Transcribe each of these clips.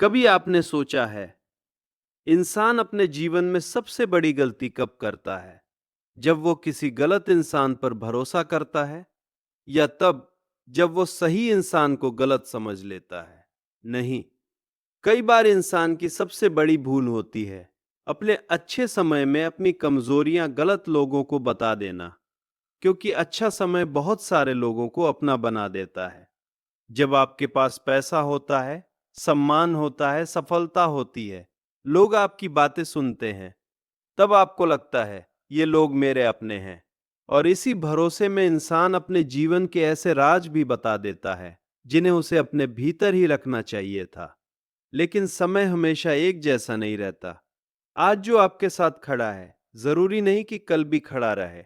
कभी आपने सोचा है, इंसान अपने जीवन में सबसे बड़ी गलती कब करता है? जब वो किसी गलत इंसान पर भरोसा करता है या तब जब वो सही इंसान को गलत समझ लेता है? नहीं, कई बार इंसान की सबसे बड़ी भूल होती है अपने अच्छे समय में अपनी कमजोरियां गलत लोगों को बता देना, क्योंकि अच्छा समय बहुत सारे लोगों को अपना बना देता है। जब आपके पास पैसा होता है, सम्मान होता है, सफलता होती है, लोग आपकी बातें सुनते हैं, तब आपको लगता है ये लोग मेरे अपने हैं। और इसी भरोसे में इंसान अपने जीवन के ऐसे राज भी बता देता है जिन्हें उसे अपने भीतर ही रखना चाहिए था। लेकिन समय हमेशा एक जैसा नहीं रहता। आज जो आपके साथ खड़ा है, जरूरी नहीं कि कल भी खड़ा रहे।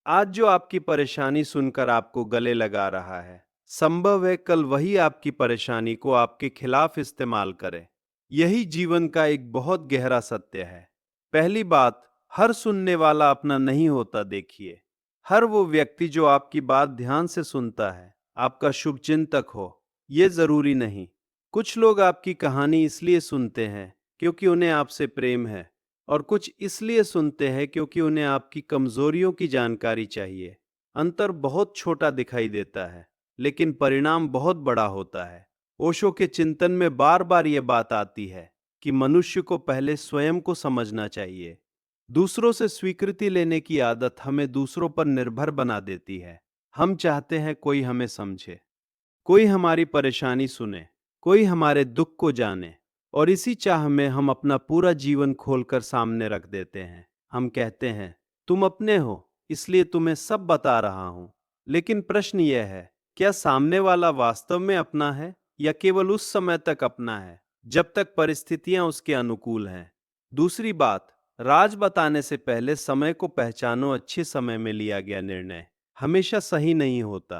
आज जो आपकी परेशानी सुनकर आपको गले लगा रहा है, संभव है कल वही आपकी परेशानी को आपके खिलाफ इस्तेमाल करे। यही जीवन का एक बहुत गहरा सत्य है। पहली बात, हर सुनने वाला अपना नहीं होता। देखिए, हर वो व्यक्ति जो आपकी बात ध्यान से सुनता है, आपका शुभचिंतक हो, ये जरूरी नहीं। कुछ लोग आपकी कहानी इसलिए सुनते हैं क्योंकि उन्हें आपसे प्रेम है, और कुछ इसलिए सुनते हैं क्योंकि उन्हें आपकी कमजोरियों की जानकारी चाहिए। अंतर बहुत छोटा दिखाई देता है, लेकिन परिणाम बहुत बड़ा होता है। ओशो के चिंतन में बार बार ये बात आती है कि मनुष्य को पहले स्वयं को समझना चाहिए। दूसरों से स्वीकृति लेने की आदत हमें दूसरों पर निर्भर बना देती है। हम चाहते हैं कोई हमें समझे, कोई हमारी परेशानी सुने, कोई हमारे दुख को जाने, और इसी चाह में हम अपना पूरा जीवन खोलकर सामने रख देते हैं। हम कहते हैं, तुम अपने हो, इसलिए तुम्हें सब बता रहा हूं। लेकिन प्रश्न यह है, क्या सामने वाला वास्तव में अपना है या केवल उस समय तक अपना है जब तक परिस्थितियां उसके अनुकूल हैं? दूसरी बात, राज बताने से पहले समय को पहचानो। अच्छे समय में लिया गया निर्णय हमेशा सही नहीं होता,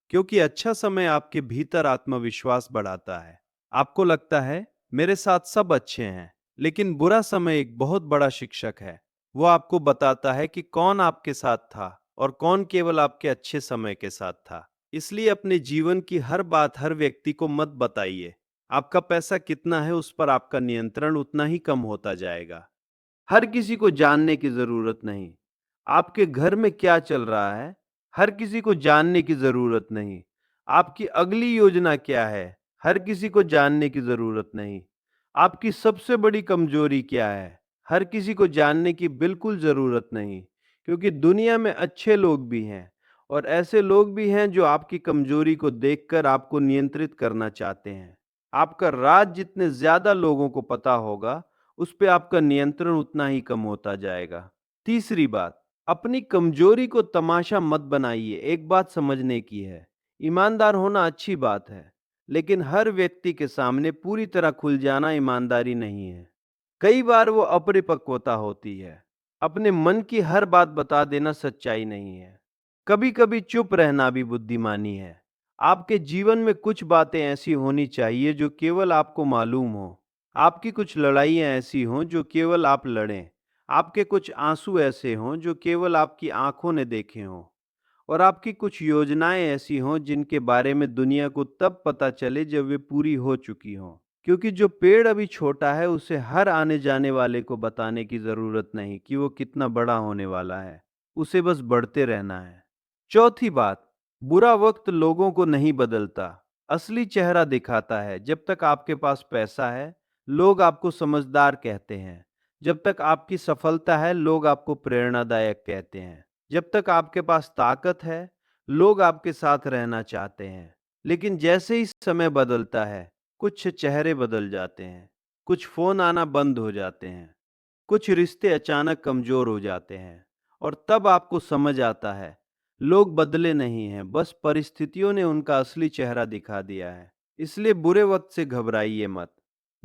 क्योंकि अच्छा समय आपके भीतर आत्मविश्वास बढ़ाता है। आपको लगता है मेरे साथ सब अच्छे हैं, लेकिन बुरा समय एक बहुत बड़ा शिक्षक है। वो आपको बताता है कि कौन आपके साथ था और कौन केवल आपके अच्छे समय के साथ था। इसलिए अपने जीवन की हर बात हर व्यक्ति को मत बताइए। आपका पैसा कितना है उस पर आपका नियंत्रण उतना ही कम होता जाएगा। हर किसी को जानने की जरूरत नहीं। आपके घर में क्या चल रहा है, हर किसी को जानने की जरूरत नहीं। आपकी अगली योजना क्या है, हर किसी को जानने की जरूरत नहीं। आपकी सबसे बड़ी कमजोरी क्या है, हर किसी को जानने की बिल्कुल जरूरत नहीं। क्योंकि दुनिया में अच्छे लोग भी हैं और ऐसे लोग भी हैं जो आपकी कमजोरी को देखकर आपको नियंत्रित करना चाहते हैं। आपका राज जितने ज्यादा लोगों को पता होगा, उस पे आपका नियंत्रण उतना ही कम होता जाएगा। तीसरी बात, अपनी कमजोरी को तमाशा मत बनाइए। एक बात समझने की है, ईमानदार होना अच्छी बात है, लेकिन हर व्यक्ति के सामने पूरी तरह खुल जाना ईमानदारी नहीं है। कई बार वो अपरिपक्वता होती है। अपने मन की हर बात बता देना सच्चाई नहीं है। कभी कभी चुप रहना भी बुद्धिमानी है। आपके जीवन में कुछ बातें ऐसी होनी चाहिए जो केवल आपको मालूम हो। आपकी कुछ लड़ाइयाँ ऐसी हों जो केवल आप लड़ें। आपके कुछ आंसू ऐसे हों जो केवल आपकी आंखों ने देखे हों। और आपकी कुछ योजनाएं ऐसी हों जिनके बारे में दुनिया को तब पता चले जब वे पूरी हो चुकी हों। क्योंकि जो पेड़ अभी छोटा है, उसे हर आने जाने वाले को बताने की जरूरत नहीं कि वो कितना बड़ा होने वाला है। उसे बस बढ़ते रहना है। चौथी बात, बुरा वक्त लोगों को नहीं बदलता, असली चेहरा दिखाता है। जब तक आपके पास पैसा है, लोग आपको समझदार कहते हैं। जब तक आपकी सफलता है, लोग आपको प्रेरणादायक कहते हैं। जब तक आपके पास ताकत है, लोग आपके साथ रहना चाहते हैं। लेकिन जैसे ही समय बदलता है, कुछ चेहरे बदल जाते हैं, कुछ फोन आना बंद हो जाते हैं, कुछ रिश्ते अचानक कमजोर हो जाते हैं, और तब आपको समझ आता है लोग बदले नहीं हैं, बस परिस्थितियों ने उनका असली चेहरा दिखा दिया है। इसलिए बुरे वक्त से घबराइए मत।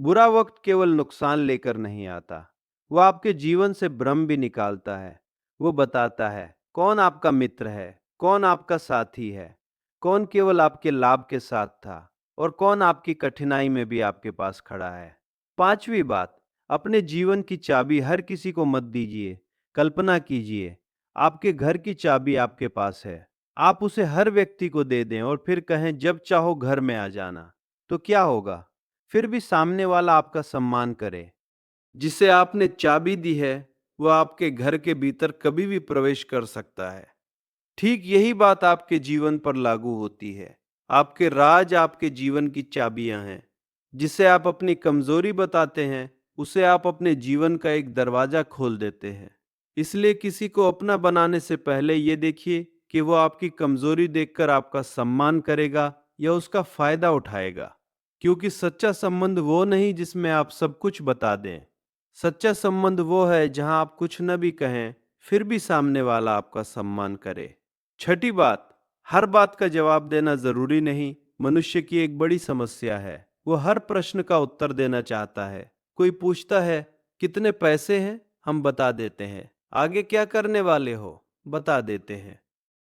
बुरा वक्त केवल नुकसान लेकर नहीं आता, वो आपके जीवन से भ्रम भी निकालता है। वो बताता है कौन आपका मित्र है, कौन आपका साथी है, कौन केवल आपके लाभ के साथ था, और कौन आपकी कठिनाई में भी आपके पास खड़ा है। पांचवी बात, अपने जीवन की चाबी हर किसी को मत दीजिए। कल्पना कीजिए, आपके घर की चाबी आपके पास है। आप उसे हर व्यक्ति को दे दें और फिर कहें जब चाहो घर में आ जाना। तो क्या होगा? फिर भी सामने वाला आपका सम्मान करे। जिसे आपने चाबी दी है, वह आपके घर के भीतर कभी भी प्रवेश कर सकता है। ठीक यही बात आपके जीवन पर लागू होती है। आपके राज आपके जीवन की चाबियां हैं। जिसे आप अपनी कमजोरी बताते हैं, उसे आप अपने जीवन का एक दरवाजा खोल देते हैं। इसलिए किसी को अपना बनाने से पहले ये देखिए कि वो आपकी कमजोरी देखकर आपका सम्मान करेगा या उसका फायदा उठाएगा। क्योंकि सच्चा संबंध वो नहीं जिसमें आप सब कुछ बता दें। सच्चा संबंध वो है जहां आप कुछ न भी कहें, फिर भी सामने वाला आपका सम्मान करे। छठी बात, हर बात का जवाब देना जरूरी नहीं। मनुष्य की एक बड़ी समस्या है, वो हर प्रश्न का उत्तर देना चाहता है। कोई पूछता है कितने पैसे हैं, हम बता देते हैं। आगे क्या करने वाले हो, बता देते हैं।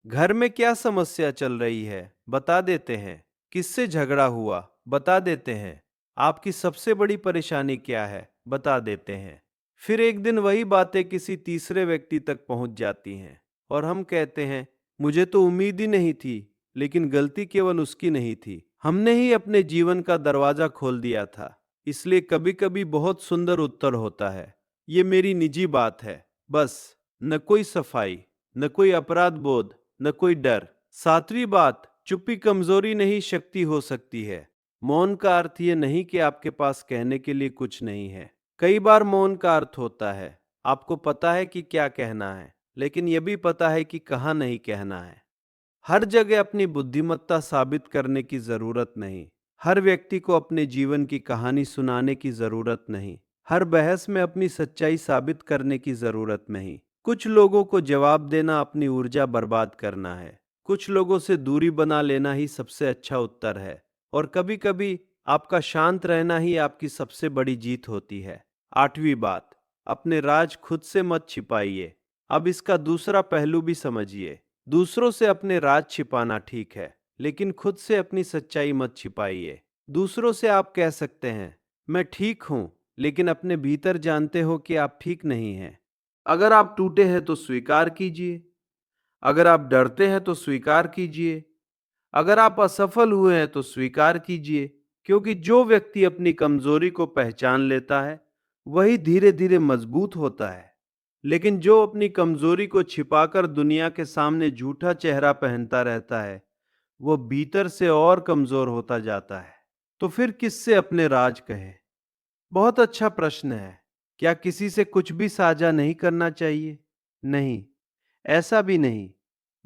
घर में क्या समस्या चल रही है, बता देते हैं। किससे झगड़ा हुआ, बता देते हैं। आपकी सबसे बड़ी परेशानी क्या है, बता देते हैं। फिर एक दिन वही बातें किसी तीसरे व्यक्ति तक पहुंच जाती हैं और हम कहते हैं मुझे तो उम्मीद ही नहीं थी। लेकिन गलती केवल उसकी नहीं थी, हमने ही अपने जीवन का दरवाजा खोल दिया था। इसलिए कभी कभी बहुत सुंदर उत्तर होता है, ये मेरी निजी बात है, बस। न कोई सफाई, न कोई अपराध बोध, न कोई डर। सातवीं बात, चुप्पी कमजोरी नहीं शक्ति हो सकती है। मौन का अर्थ ये नहीं कि आपके पास कहने के लिए कुछ नहीं है। कई बार मौन का अर्थ होता है आपको पता है कि क्या कहना है, लेकिन यह भी पता है कि कहाँ नहीं कहना है। हर जगह अपनी बुद्धिमत्ता साबित करने की जरूरत नहीं। हर व्यक्ति को अपने जीवन की कहानी सुनाने की जरूरत नहीं। हर बहस में अपनी सच्चाई साबित करने की जरूरत नहीं। कुछ लोगों को जवाब देना अपनी ऊर्जा बर्बाद करना है। कुछ लोगों से दूरी बना लेना ही सबसे अच्छा उत्तर है। और कभी कभी आपका शांत रहना ही आपकी सबसे बड़ी जीत होती है। आठवीं बात, अपने राज खुद से मत छिपाइए। अब इसका दूसरा पहलू भी समझिए। दूसरों से अपने राज छिपाना ठीक है, लेकिन खुद से अपनी सच्चाई मत छिपाइए। दूसरों से आप कह सकते हैं मैं ठीक हूं, लेकिन अपने भीतर जानते हो कि आप ठीक नहीं हैं। अगर आप टूटे हैं तो स्वीकार कीजिए। अगर आप डरते हैं तो स्वीकार कीजिए। अगर आप असफल हुए हैं तो स्वीकार कीजिए। क्योंकि जो व्यक्ति अपनी कमजोरी को पहचान लेता है, वही धीरे धीरे मजबूत होता है। लेकिन जो अपनी कमजोरी को छिपाकर दुनिया के सामने झूठा चेहरा पहनता रहता है, वो भीतर से और कमजोर होता जाता है। तो फिर किससे अपने राज कहे? बहुत अच्छा प्रश्न है। क्या किसी से कुछ भी साझा नहीं करना चाहिए? नहीं, ऐसा भी नहीं।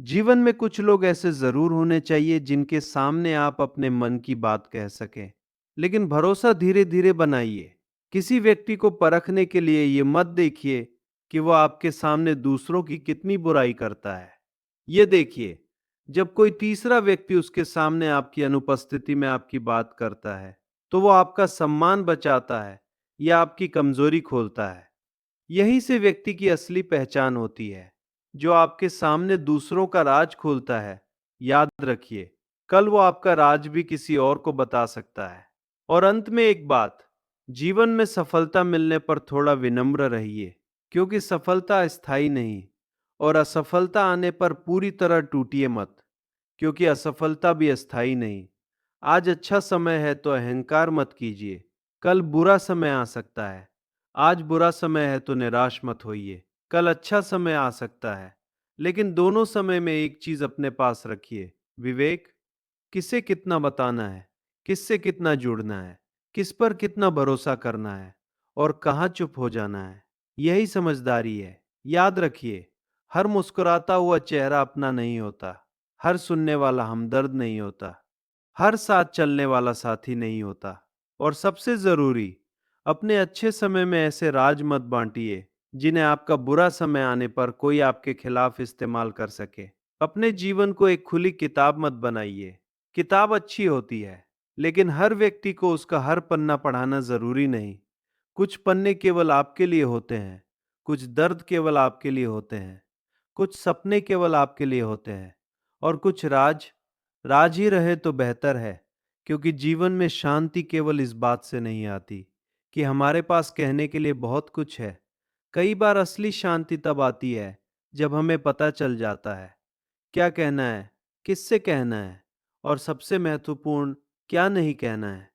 जीवन में कुछ लोग ऐसे जरूर होने चाहिए जिनके सामने आप अपने मन की बात कह सकें। लेकिन भरोसा धीरे धीरे बनाइए। किसी व्यक्ति को परखने के लिए ये मत देखिए कि वो आपके सामने दूसरों की कितनी बुराई करता है। ये देखिए, जब कोई तीसरा व्यक्ति उसके सामने आपकी अनुपस्थिति में आपकी बात करता है, तो वो आपका सम्मान बचाता है या आपकी कमजोरी खोलता है। यही से व्यक्ति की असली पहचान होती है, जो आपके सामने दूसरों का राज खोलता है। याद रखिए, कल वो आपका राज भी किसी और को बता सकता है। और अंत में एक बात, जीवन में सफलता मिलने पर थोड़ा विनम्र रहिए। क्योंकि सफलता स्थायी नहीं, और असफलता आने पर पूरी तरह टूटिए मत। क्योंकि असफलता भी अस्थायी नहीं। आज अच्छा समय है तो अहंकार मत कीजिए, कल बुरा समय आ सकता है। आज बुरा समय है तो निराश मत होइए, कल अच्छा समय आ सकता है। लेकिन दोनों समय में एक चीज अपने पास रखिए, विवेक। किसे कितना बताना है, किससे कितना जुड़ना है, किस पर कितना भरोसा करना है और कहाँ चुप हो जाना है, यही समझदारी है। याद रखिए, हर मुस्कुराता हुआ चेहरा अपना नहीं होता। हर सुनने वाला हमदर्द नहीं होता। हर साथ चलने वाला साथी नहीं होता। और सबसे जरूरी, अपने अच्छे समय में ऐसे राज मत बांटिए जिन्हें आपका बुरा समय आने पर कोई आपके खिलाफ इस्तेमाल कर सके। अपने जीवन को एक खुली किताब मत बनाइए। किताब अच्छी होती है, लेकिन हर व्यक्ति को उसका हर पन्ना पढ़ाना जरूरी नहीं। कुछ पन्ने केवल आपके लिए होते हैं, कुछ दर्द केवल आपके लिए होते हैं, कुछ सपने केवल आपके लिए होते हैं, और कुछ राज राज ही रहे तो बेहतर है। क्योंकि जीवन में शांति केवल इस बात से नहीं आती कि हमारे पास कहने के लिए बहुत कुछ है। कई बार असली शांति तब आती है जब हमें पता चल जाता है क्या कहना है, किससे कहना है, और सबसे महत्वपूर्ण, क्या नहीं कहना है।